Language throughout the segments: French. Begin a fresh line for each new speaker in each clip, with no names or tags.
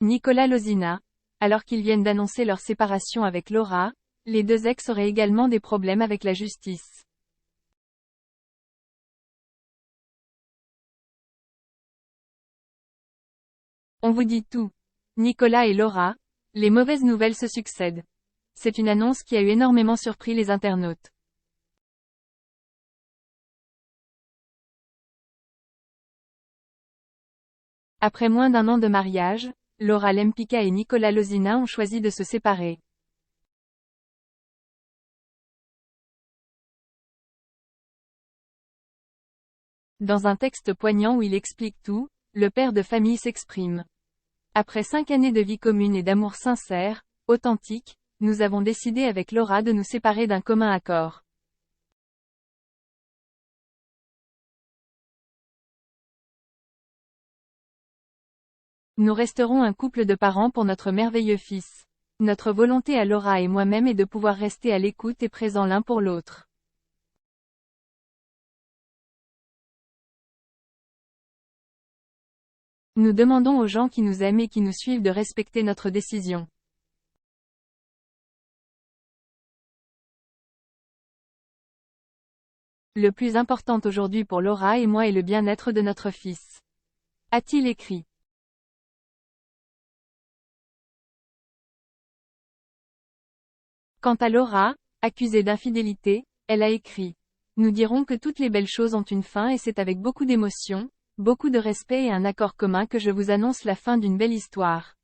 Nicolas Lozina. Alors qu'ils viennent d'annoncer leur séparation avec Laura, les deux ex auraient également des problèmes avec la justice. On vous dit tout. Nicolas et Laura, les mauvaises nouvelles se succèdent. C'est une annonce qui a eu énormément surpris les internautes. Après moins d'1 an de mariage, Laura Lempicka et Nicolas Lozina ont choisi de se séparer. Dans un texte poignant où il explique tout, le père de famille s'exprime. Après 5 années de vie commune et d'amour sincère, authentique, nous avons décidé avec Laura de nous séparer d'un commun accord. Nous resterons un couple de parents pour notre merveilleux fils. Notre volonté à Laura et moi-même est de pouvoir rester à l'écoute et présent l'un pour l'autre. Nous demandons aux gens qui nous aiment et qui nous suivent de respecter notre décision. Le plus important aujourd'hui pour Laura et moi est le bien-être de notre fils. A-t-il écrit. Quant à Laura, accusée d'infidélité, elle a écrit. Nous dirons que toutes les belles choses ont une fin et c'est avec beaucoup d'émotion, beaucoup de respect et un accord commun que je vous annonce la fin d'une belle histoire.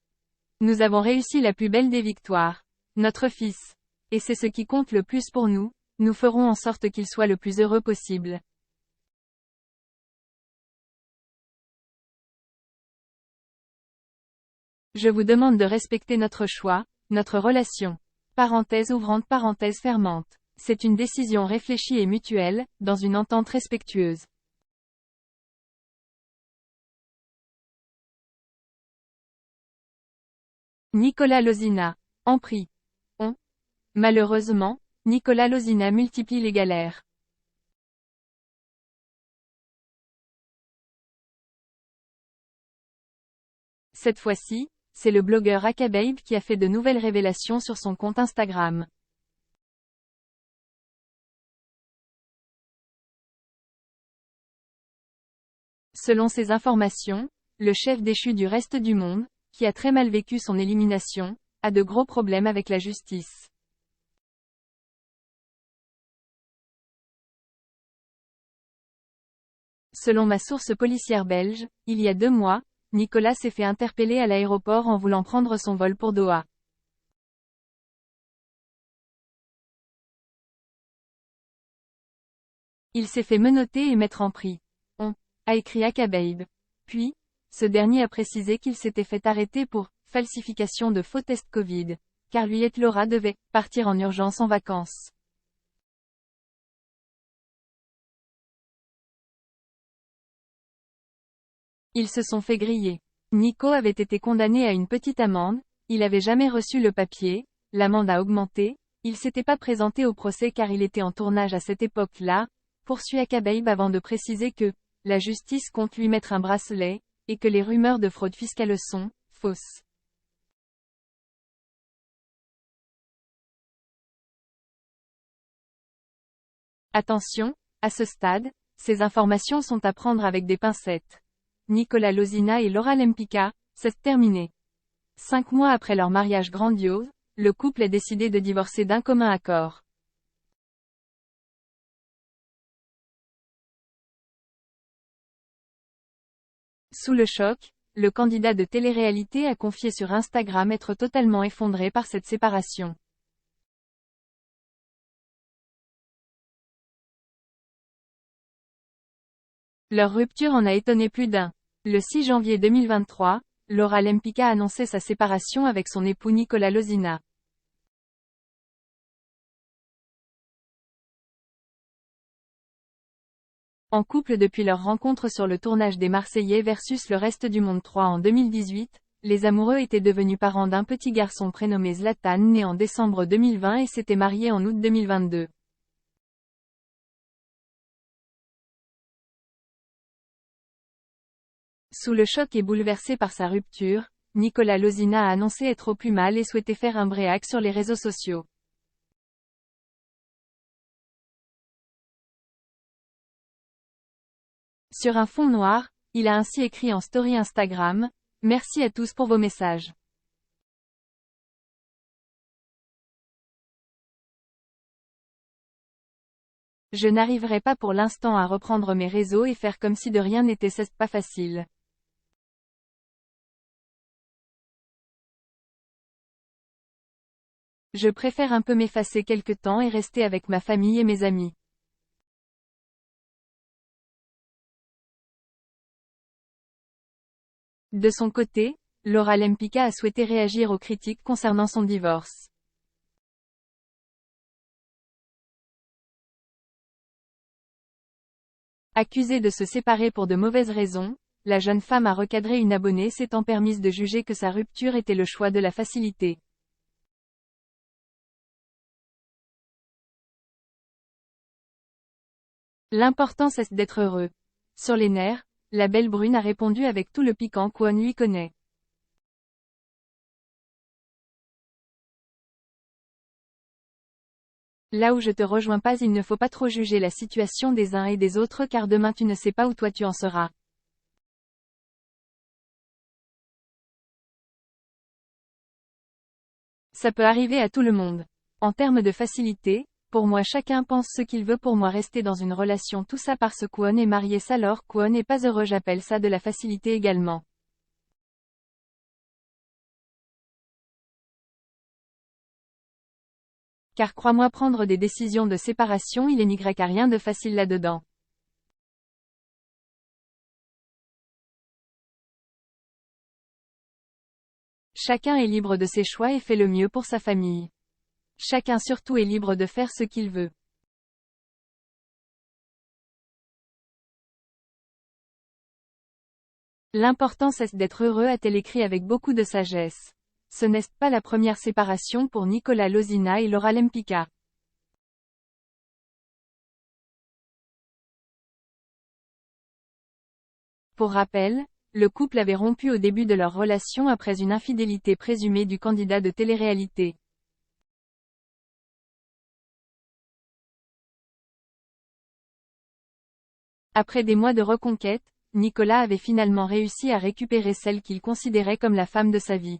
Nous avons réussi la plus belle des victoires. Notre fils. Et c'est ce qui compte le plus pour nous, nous ferons en sorte qu'il soit le plus heureux possible. Je vous demande de respecter notre choix, notre relation. Parenthèse ouvrante parenthèse fermante. C'est une décision réfléchie et mutuelle, dans une entente respectueuse. Nicolas Lozina. En prix. Malheureusement, Nicolas Lozina multiplie les galères. Cette fois-ci, c'est le blogueur Akababe qui a fait de nouvelles révélations sur son compte Instagram. Selon ces informations, le chef déchu du reste du monde, qui a très mal vécu son élimination, a de gros problèmes avec la justice. Selon ma source policière belge, il y a 2 mois, Nicolas s'est fait interpeller à l'aéroport en voulant prendre son vol pour Doha. Il s'est fait menotter et mettre en prix. A écrit Akababe. Puis, ce dernier a précisé qu'il s'était fait arrêter pour falsification de faux tests Covid, car lui et Laura devaient partir en urgence en vacances. Ils se sont fait griller. Nico avait été condamné à une petite amende, il avait jamais reçu le papier, l'amende a augmenté, il s'était pas présenté au procès car il était en tournage à cette époque-là, poursuit Akababe avant de préciser que la justice compte lui mettre un bracelet, et que les rumeurs de fraude fiscale sont fausses. Attention, à ce stade, ces informations sont à prendre avec des pincettes. Nicolas Lozina et Laura Lempicka, c'est terminé. 5 mois après leur mariage grandiose, le couple a décidé de divorcer d'un commun accord. Sous le choc, le candidat de télé-réalité a confié sur Instagram être totalement effondré par cette séparation. Leur rupture en a étonné plus d'un. Le 6 janvier 2023, Laura Lempicka annonçait sa séparation avec son époux Nicolas Lozina. En couple depuis leur rencontre sur le tournage des Marseillais versus le reste du monde 3 en 2018, les amoureux étaient devenus parents d'un petit garçon prénommé Zlatan né en décembre 2020 et s'étaient mariés en août 2022. Sous le choc et bouleversé par sa rupture, Nicolas Lozina a annoncé être au plus mal et souhaitait faire un break sur les réseaux sociaux. Sur un fond noir, il a ainsi écrit en story Instagram: « Merci à tous pour vos messages. Je n'arriverai pas pour l'instant à reprendre mes réseaux et faire comme si de rien n'était, c'est pas facile. Je préfère un peu m'effacer quelque temps et rester avec ma famille et mes amis. » De son côté, Laura Lempicka a souhaité réagir aux critiques concernant son divorce. Accusée de se séparer pour de mauvaises raisons, la jeune femme a recadré une abonnée s'étant permise de juger que sa rupture était le choix de la facilité. L'important c'est d'être heureux. Sur les nerfs, la belle brune a répondu avec tout le piquant qu'on lui connaît. Là où je te rejoins pas, il ne faut pas trop juger la situation des uns et des autres car demain tu ne sais pas où toi tu en seras. Ça peut arriver à tout le monde. En termes de facilité, pour moi chacun pense ce qu'il veut, pour moi rester dans une relation tout ça parce qu'on est marié ça alors qu'on n'est pas heureux, j'appelle ça de la facilité également. Car crois-moi, prendre des décisions de séparation il n'y a rien de facile là-dedans. Chacun est libre de ses choix et fait le mieux pour sa famille. Chacun surtout est libre de faire ce qu'il veut. L'important c'est d'être heureux, a-t-elle écrit avec beaucoup de sagesse. Ce n'est pas la première séparation pour Nicolas Lozina et Laura Lempicka. Pour rappel, le couple avait rompu au début de leur relation après une infidélité présumée du candidat de télé-réalité. Après des mois de reconquête, Nicolas avait finalement réussi à récupérer celle qu'il considérait comme la femme de sa vie.